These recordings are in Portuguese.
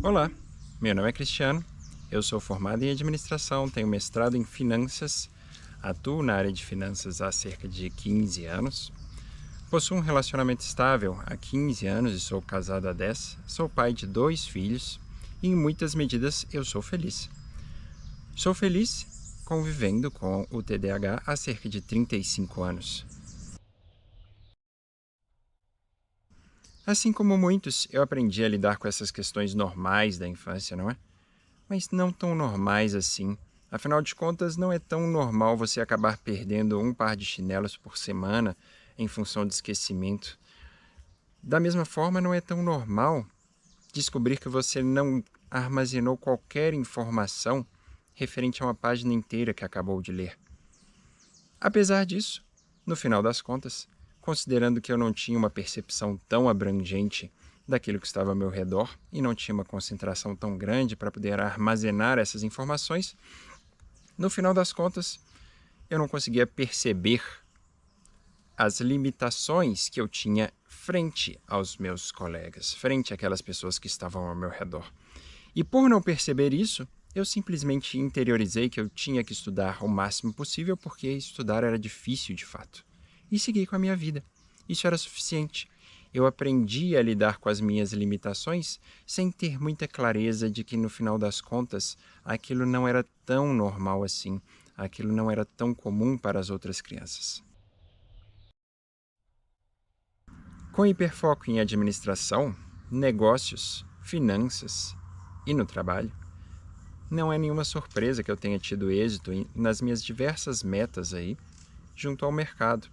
Olá, meu nome é Cristiano, eu sou formado em administração, tenho mestrado em finanças, atuo na área de finanças há cerca de 15 anos, possuo um relacionamento estável há 15 anos e sou casado há 10, sou pai de 2 filhos e em muitas medidas eu sou feliz. Sou feliz convivendo com o TDAH há cerca de 35 anos. Assim como muitos, eu aprendi a lidar com essas questões normais da infância, não é? Mas não tão normais assim. Afinal de contas, não é tão normal você acabar perdendo um par de chinelos por semana em função de esquecimento. Da mesma forma, não é tão normal descobrir que você não armazenou qualquer informação referente a uma página inteira que acabou de ler. Apesar disso, no final das contas, considerando que eu não tinha uma percepção tão abrangente daquilo que estava ao meu redor e não tinha uma concentração tão grande para poder armazenar essas informações, no final das contas, eu não conseguia perceber as limitações que eu tinha frente aos meus colegas, frente àquelas pessoas que estavam ao meu redor. E por não perceber isso, eu simplesmente interiorizei que eu tinha que estudar o máximo possível porque estudar era difícil de fato. E segui com a minha vida. Isso era suficiente. Eu aprendi a lidar com as minhas limitações sem ter muita clareza de que, no final das contas, aquilo não era tão normal assim, aquilo não era tão comum para as outras crianças. Com hiperfoco em administração, negócios, finanças e no trabalho, não é nenhuma surpresa que eu tenha tido êxito nas minhas diversas metas aí, junto ao mercado.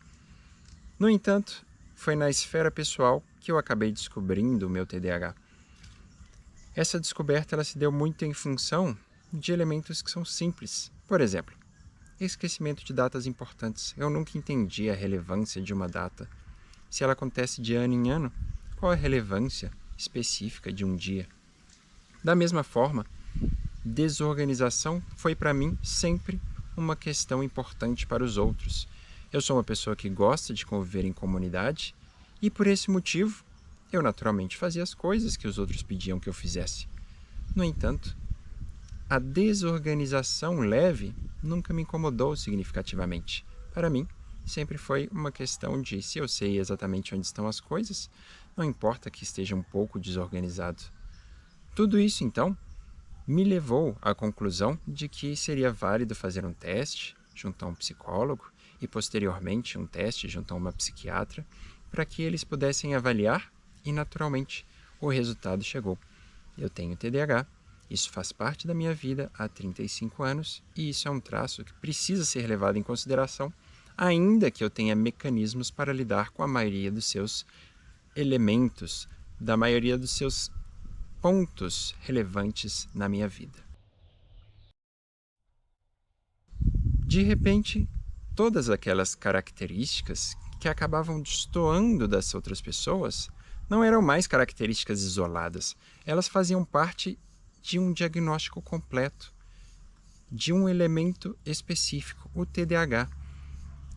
No entanto, foi na esfera pessoal que eu acabei descobrindo o meu TDAH. Essa descoberta ela se deu muito em função de elementos que são simples. Por exemplo, esquecimento de datas importantes. Eu nunca entendi a relevância de uma data. Se ela acontece de ano em ano, qual é a relevância específica de um dia? Da mesma forma, desorganização foi para mim sempre uma questão importante para os outros. Eu sou uma pessoa que gosta de conviver em comunidade e, por esse motivo, eu naturalmente fazia as coisas que os outros pediam que eu fizesse. No entanto, a desorganização leve nunca me incomodou significativamente. Para mim, sempre foi uma questão de se eu sei exatamente onde estão as coisas, não importa que esteja um pouco desorganizado. Tudo isso, então, me levou à conclusão de que seria válido fazer um teste junto a um psicólogo e, posteriormente, um teste junto a uma psiquiatra para que eles pudessem avaliar e, naturalmente, o resultado chegou. Eu tenho TDAH, isso faz parte da minha vida há 35 anos e isso é um traço que precisa ser levado em consideração, ainda que eu tenha mecanismos para lidar com a maioria dos seus elementos, da maioria dos seus pontos relevantes na minha vida. De repente, todas aquelas características que acabavam destoando das outras pessoas não eram mais características isoladas. Elas faziam parte de um diagnóstico completo, de um elemento específico, o TDAH.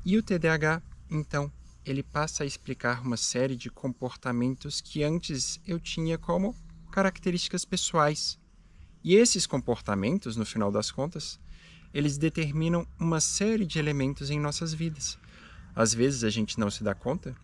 E o TDAH, então, ele passa a explicar uma série de comportamentos que antes eu tinha como características pessoais. E esses comportamentos, no final das contas, eles determinam uma série de elementos em nossas vidas. Às vezes a gente não se dá conta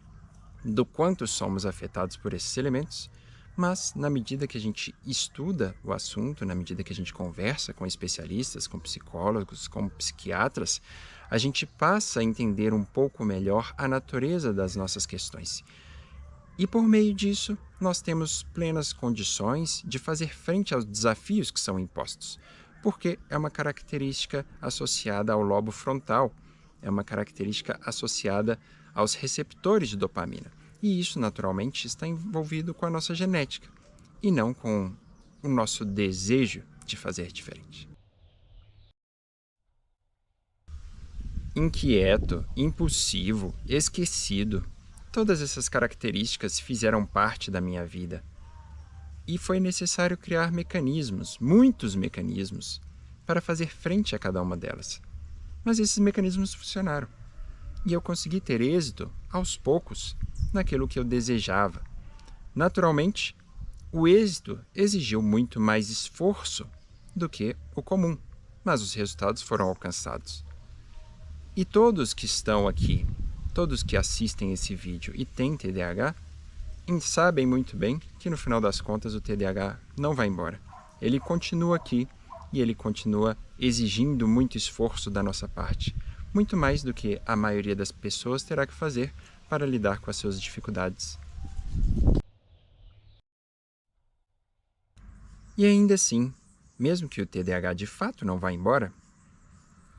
do quanto somos afetados por esses elementos, mas na medida que a gente estuda o assunto, na medida que a gente conversa com especialistas, com psicólogos, com psiquiatras, a gente passa a entender um pouco melhor a natureza das nossas questões. E por meio disso, nós temos plenas condições de fazer frente aos desafios que são impostos, porque é uma característica associada ao lobo frontal, é uma característica associada aos receptores de dopamina. E isso, naturalmente, está envolvido com a nossa genética, e não com o nosso desejo de fazer diferente. Inquieto, impulsivo, esquecido. Todas essas características fizeram parte da minha vida. E foi necessário criar mecanismos, muitos mecanismos, para fazer frente a cada uma delas. Mas esses mecanismos funcionaram. E eu consegui ter êxito, aos poucos, naquilo que eu desejava. Naturalmente, O êxito exigiu muito mais esforço do que o comum, mas os resultados foram alcançados. E todos que estão aqui, todos que assistem esse vídeo e têm TDAH, sabem muito bem que no final das contas o TDAH não vai embora. Ele continua aqui e ele continua exigindo muito esforço da nossa parte, muito mais do que a maioria das pessoas terá que fazer para lidar com as suas dificuldades. E ainda assim, mesmo que o TDAH de fato não vá embora,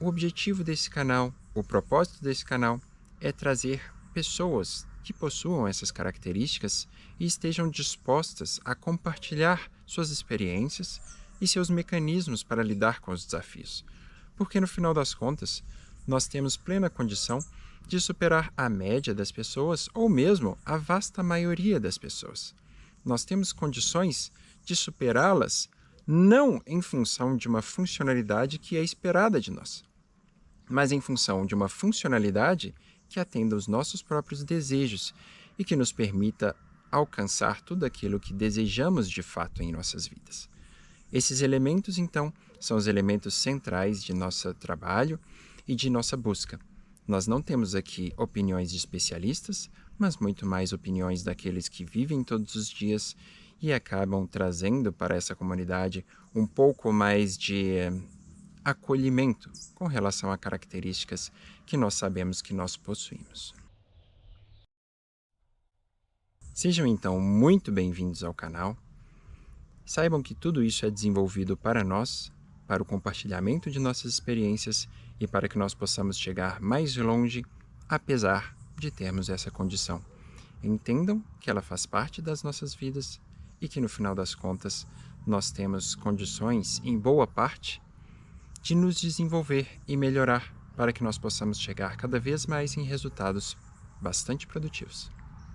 o objetivo desse canal, o propósito desse canal é trazer pessoas que possuam essas características e estejam dispostas a compartilhar suas experiências e seus mecanismos para lidar com os desafios. Porque no final das contas, nós temos plena condição de superar a média das pessoas ou mesmo a vasta maioria das pessoas. Nós temos condições de superá-las não em função de uma funcionalidade que é esperada de nós, mas em função de uma funcionalidade que atenda aos nossos próprios desejos e que nos permita alcançar tudo aquilo que desejamos de fato em nossas vidas. Esses elementos, então, são os elementos centrais de nosso trabalho e de nossa busca. Nós não temos aqui opiniões de especialistas, mas muito mais opiniões daqueles que vivem todos os dias e acabam trazendo para essa comunidade um pouco mais de acolhimento com relação a características que nós sabemos que nós possuímos. Sejam então muito bem-vindos ao canal. Saibam que tudo isso é desenvolvido para nós, para o compartilhamento de nossas experiências e para que nós possamos chegar mais longe, apesar de termos essa condição. Entendam que ela faz parte das nossas vidas e que no final das contas nós temos condições, em boa parte, de nos desenvolver e melhorar para que nós possamos chegar cada vez mais em resultados bastante produtivos.